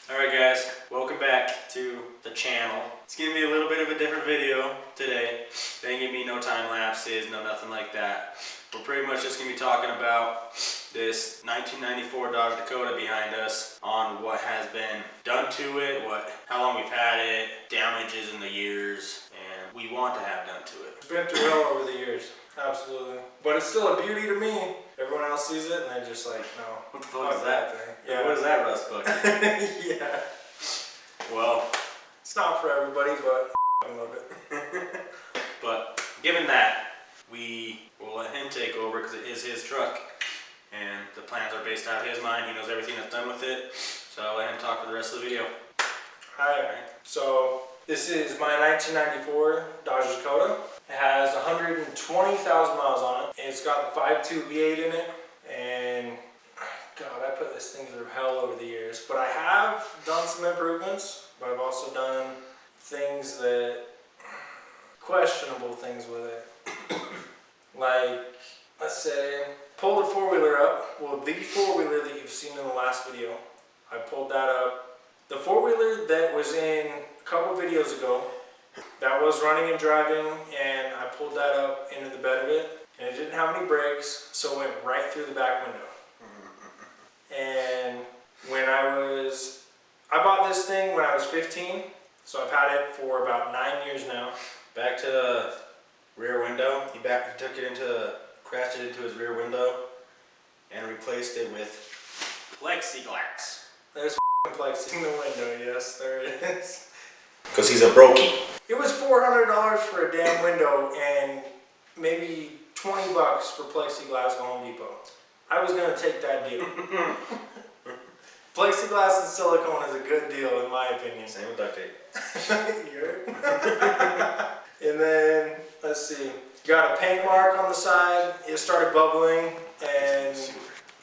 Alright guys, welcome back to the channel. It's gonna be a little bit of a different video today. They ain't gonna be no time lapses, no nothing like that. We're pretty much just gonna be talking about this 1994 Dodge Dakota behind us, on what has been done to it, how long we've had it, damages in the years, and we want to have done to it. It's been through hell over the years, absolutely. But it's still a beauty to me. Everyone else sees it and they're just like, no. What the fuck is that thing? Yeah. What is that rust bucket? Yeah. Well, it's not for everybody, but I love it. But given that, we will let him take over because it is his truck. And the plans are based out of his mind. He knows everything that's done with it. So I'll let him talk for the rest of the video. Alright, so this is my 1994 Dodge Dakota. It has 120,000 miles on it. It's got the 5.2 V8 in it. And God, I put this thing through hell over the years. But I have done some improvements. But I've also done things that, questionable things with it. Like, let's say, pulled a four-wheeler up. Well, the four-wheeler that you've seen in the last video, I pulled that up. The four-wheeler that was in a couple videos ago, that was running and driving, and I pulled that up into the bed of it, and it didn't have any brakes, so it went right through the back window. And when I bought this thing when I was 15, so I've had it for about 9 years now. Back to the rear window, he took it crashed it into his rear window, and replaced it with plexiglass. There's plexi in the window, yes, there it is. Because he's a brokey. It was $400 for a damn window and maybe $20 for plexiglass at Home Depot. I was going to take that deal. Plexiglass and silicone is a good deal in my opinion. Same with duct tape. And then, let's see, got a paint mark on the side. It started bubbling, and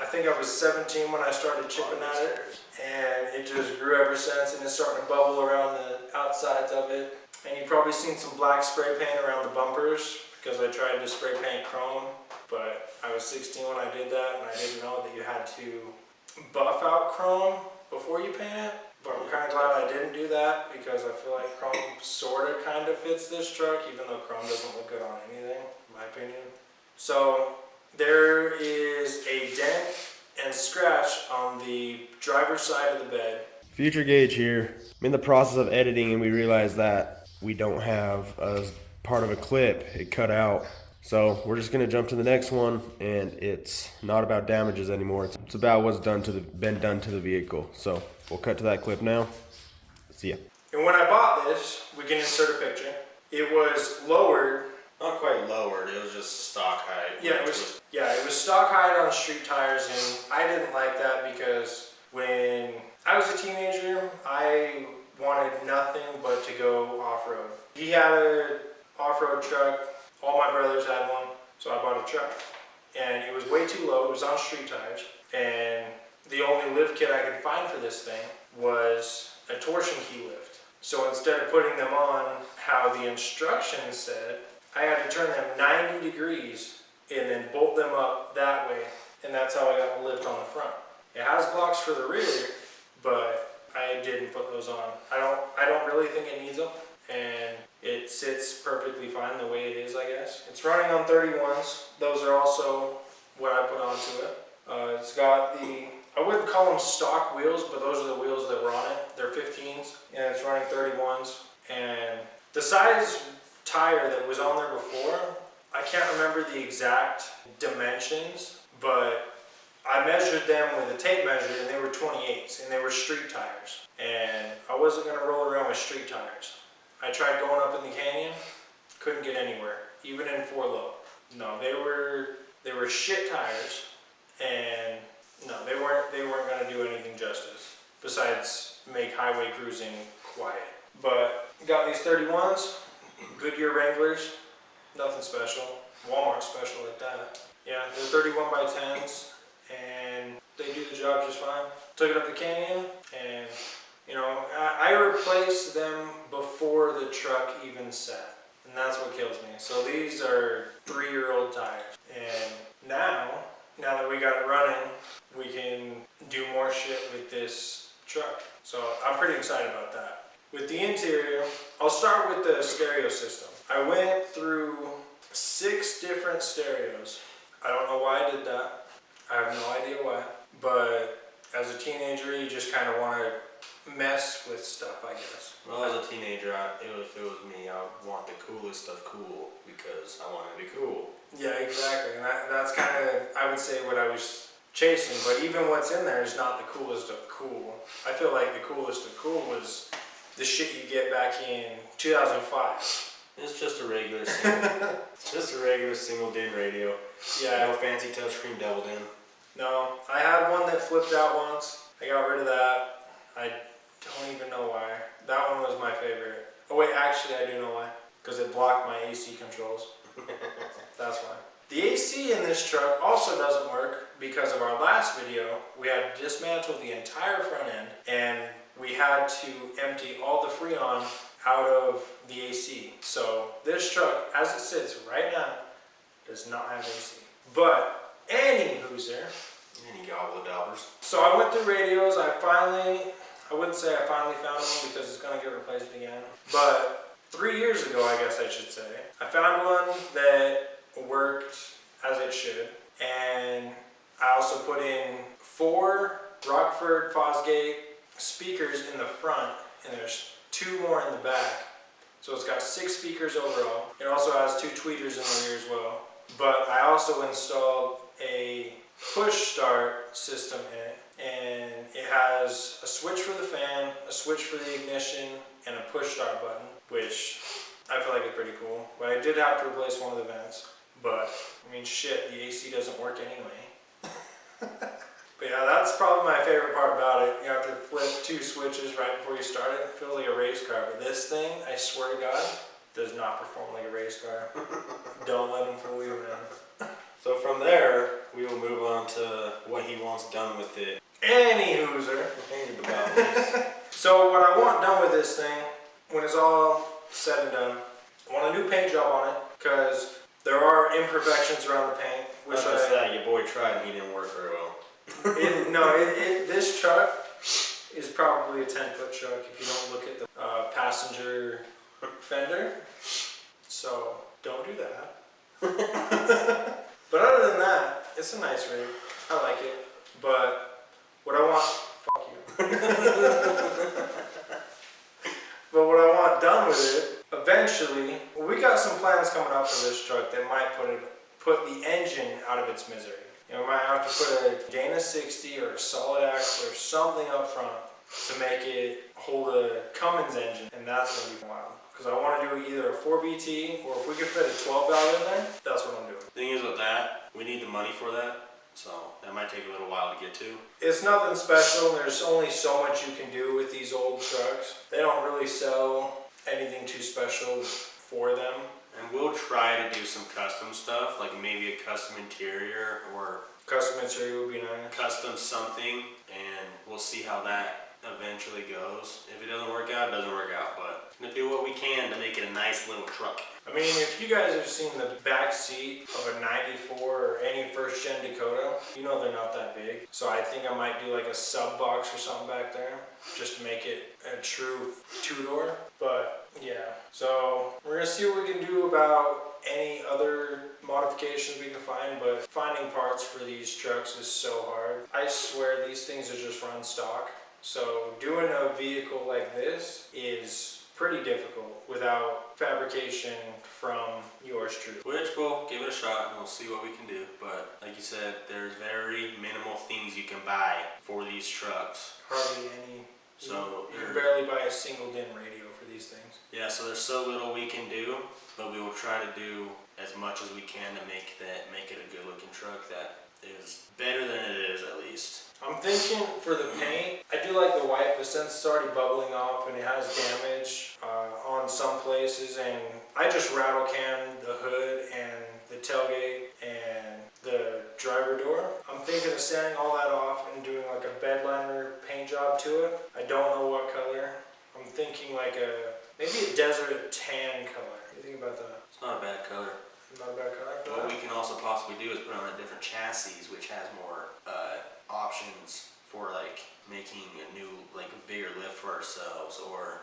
I think I was 17 when I started chipping at it. And it just grew ever since, and it's starting to bubble around the outsides of it. And you've probably seen some black spray paint around the bumpers because I tried to spray paint chrome, but I was 16 when I did that, and I didn't know that you had to buff out chrome before you paint it. But I'm kind of glad I didn't do that because I feel like chrome sort of kind of fits this truck, even though chrome doesn't look good on anything, in my opinion. So there is a dent and scratch on the driver's side of the bed. Future Gage here. I'm in the process of editing and we realized that we don't have a part of a clip. It cut out. So we're just gonna jump to the next one, and it's not about damages anymore. It's about what's been done to the vehicle. So we'll cut to that clip now. See ya. And when I bought this, we can insert a picture. It was lowered. Not quite lowered, it was just stock height. Yeah, it was stock height on street tires, and I didn't like that because when I was a teenager, I wanted nothing but to go off-road. He had an off-road truck, all my brothers had one, so I bought a truck. And it was way too low, it was on street tires, and the only lift kit I could find for this thing was a torsion key lift. So instead of putting them on how the instructions said, I had to turn them 90 degrees and then bolt them up that way, and that's how I got the lift on the front. It has blocks for the rear, but I didn't put those on. I don't really think it needs them, and it sits perfectly fine the way it is, I guess. It's running on 31s. Those are also what I put onto it. It's got I wouldn't call them stock wheels, but those are the wheels that were on it. They're 15s, and it's running 31s. And the size tire that was on there before, I can't remember the exact dimensions, but I measured them with a tape measure, and they were 28s, and they were street tires. And I wasn't going to roll around with street tires. I tried going up in the canyon, couldn't get anywhere, even in 4-low. No, they were shit tires, and no, they weren't going to do anything justice besides make highway cruising quiet. But got these 31s, Goodyear Wranglers, nothing special, Walmart special like that. Yeah, they're 31 by 10s, and they do the job just fine. Took it up the canyon, and you know, I replaced them before the truck even sat, and that's what kills me. So these are 3-year-old tires, and now that we got it running, we can do more shit with this truck. So I'm pretty excited about that. With the interior, I'll start with the stereo system. I went through 6 different stereos. I don't know why I did that. I have no idea why. But as a teenager, you just kind of want to mess with stuff, I guess. Well, as a teenager, if it was me, I would want the coolest of cool because I wanted to be cool. Yeah, exactly. And that's kind of, I would say, what I was chasing. But even what's in there is not the coolest of cool. I feel like the coolest of cool was the shit you get back in 2005. It's just a regular single, it's just a regular single DIN radio. Yeah. No fancy touchscreen double DIN. No, I had one that flipped out once. I got rid of that. I don't even know why. That one was my favorite. Oh wait, actually I do know why. Because it blocked my AC controls. That's why. The AC in this truck also doesn't work because of our last video. We had dismantled the entire front end and we had to empty all the Freon out of the AC. So this truck, as it sits right now, does not have AC. But anywhozer, Any gobble dobbers. so I went through radios. I wouldn't say I finally found one because it's gonna get replaced again. But 3 years ago, I guess I should say, I found one that worked as it should. And I also put in 4 Rockford Fosgate speakers in the front, and there's 2 more in the back. So it's got 6 speakers overall. It also has 2 tweeters in the rear as well. But I also installed a push start system in it, and it has a switch for the fan, a switch for the ignition, and a push start button, which I feel like is pretty cool. But I did have to replace one of the vents. But I mean, shit, the AC doesn't work anyway. But yeah, that's probably my favorite part about it. You have to flip 2 switches right before you start it. It feels like a race car. But this thing, I swear to God, does not perform like a race car. Don't let him fool you, man. So from there, we will move on to what he wants done with it. Anywhozer. So what I want done with this thing, when it's all said and done, I want a new paint job on it, because there are imperfections around the paint. Which your boy tried and he didn't work very well. This truck is probably a 10-foot truck if you don't look at the passenger fender. So don't do that. But other than that, it's a nice rig. I like it. But what I want, fuck you. But what I want done with it, eventually, we got some plans coming up for this truck that might put the engine out of its misery. You know, we might have to put a Dana 60 or a solid axle or something up front to make it hold a Cummins engine, and that's going to be wild. Because I want to do either a 4BT, or if we could fit a 12 valve in there, that's what I'm doing. Thing is with that, we need the money for that, so that might take a little while to get to. It's nothing special. There's only so much you can do with these old trucks. They don't really sell anything too special for them. And we'll try to do some custom stuff, like maybe a custom interior or Custom interior would be nice. custom something, and we'll see how that eventually goes. If it doesn't work out, it doesn't work out, but we're gonna do what we can to make it a nice little truck. I mean, if you guys have seen the back seat of a 94 or any first gen Dakota, you know they're not that big. So I think I might do like a sub box or something back there, just to make it a true 2-door. But yeah, so we're gonna see what we can do about any other modifications we can find, but finding parts for these trucks is so hard. I swear these things are just run stock. So doing a vehicle like this is pretty difficult without fabrication from yours truly. Which we'll give it a shot and we'll see what we can do. But like you said, there's very minimal things you can buy for these trucks. Hardly any. So you can barely buy a single DIN radio for these things. Yeah, so there's so little we can do, but we will try to do as much as we can to make it a good looking truck that is better than it is at least. I'm thinking for the paint, I do like the white, but since it's already bubbling off and it has damage on some places, and I just rattle can the hood and the tailgate and the driver door. I'm thinking of sanding all that off and doing like a bed liner paint job to it. I don't know what color. I'm thinking like maybe a desert tan color. What do you think about that? It's not a bad color. Not a bad color for What that? we can also possibly do is put on a different chassis, which has more options for like making a new, like a bigger lift for ourselves, or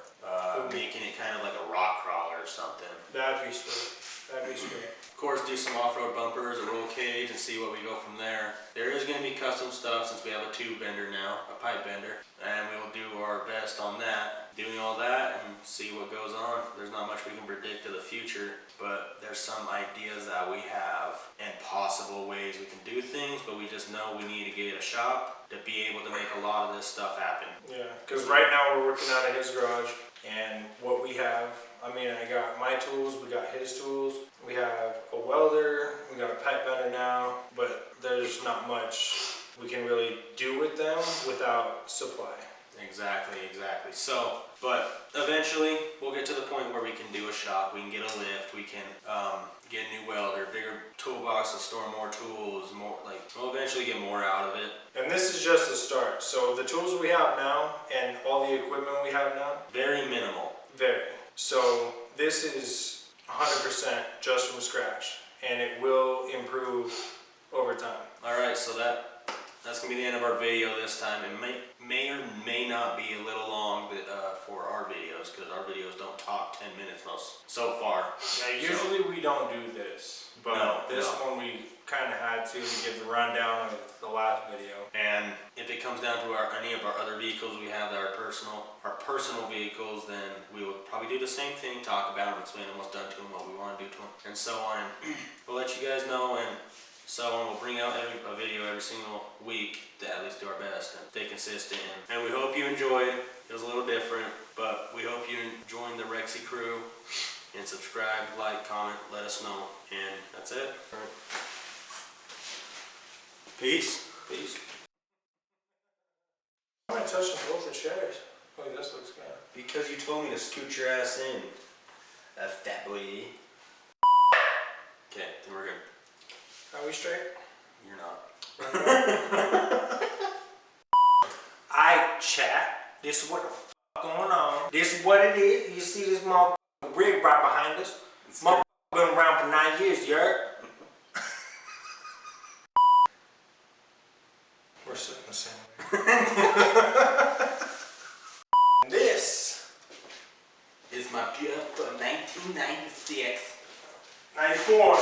making it kind of like a rock crawler or something. That'd be sweet. That'd be sweet. Of course, do some off-road bumpers, a roll cage, and see what we go from there. There is going to be custom stuff since we have a tube bender now, a pipe bender, and we will do our best on that. Doing all that and see what goes on. There's not much we can predict of the future, but there's some ideas that we have and possible ways we can do things, but we just know we need to get a shop to be able to make a lot of this stuff happen. Yeah, because right now we're working out of his garage, and what we have, I mean, I got my tools, we got his tools, we have a welder, we got a pipe bender now, but there's not much we can really do with them without supply. Exactly. So, but eventually we'll get to the point where we can do a shop, we can get a lift, we can get a new welder, bigger toolbox to store more tools, more like, we'll eventually get more out of it. And this is just the start. So the tools we have now and all the equipment we have now, Very minimal. very. So this is 100% just from scratch, and it will improve over time. Alright, so that's gonna be the end of our video this time. It may or may not be a little long for our videos, because our videos don't talk 10 minutes so far. Now, usually we don't do this, but No, this no. one we kind of had to give the rundown of the last video. And if it comes down to any of our other vehicles we have that are personal vehicles, then we will probably do the same thing, talk about them, explain what's done to them, what we want to do to them, and so on. We'll let you guys know, and so on. We'll bring out a video every single week to at least do our best and stay consistent. And we hope you enjoyed. It was a little different, but we hope you joined the Rexy crew. And subscribe, like, comment, let us know. And that's it. All right. Peace. Peace. I'm gonna touch both the chairs. Look, this looks good. Because you told me to scoot your ass in. A fat boy. Okay, then we're good. Are we straight? You're not. Alright, chat. This is what the f going on. This is what it is. You see this motherfucking rig right behind us? Motherfucker been around for 9 years, you heard? We're sitting the same way. This is my beautiful 1996 94.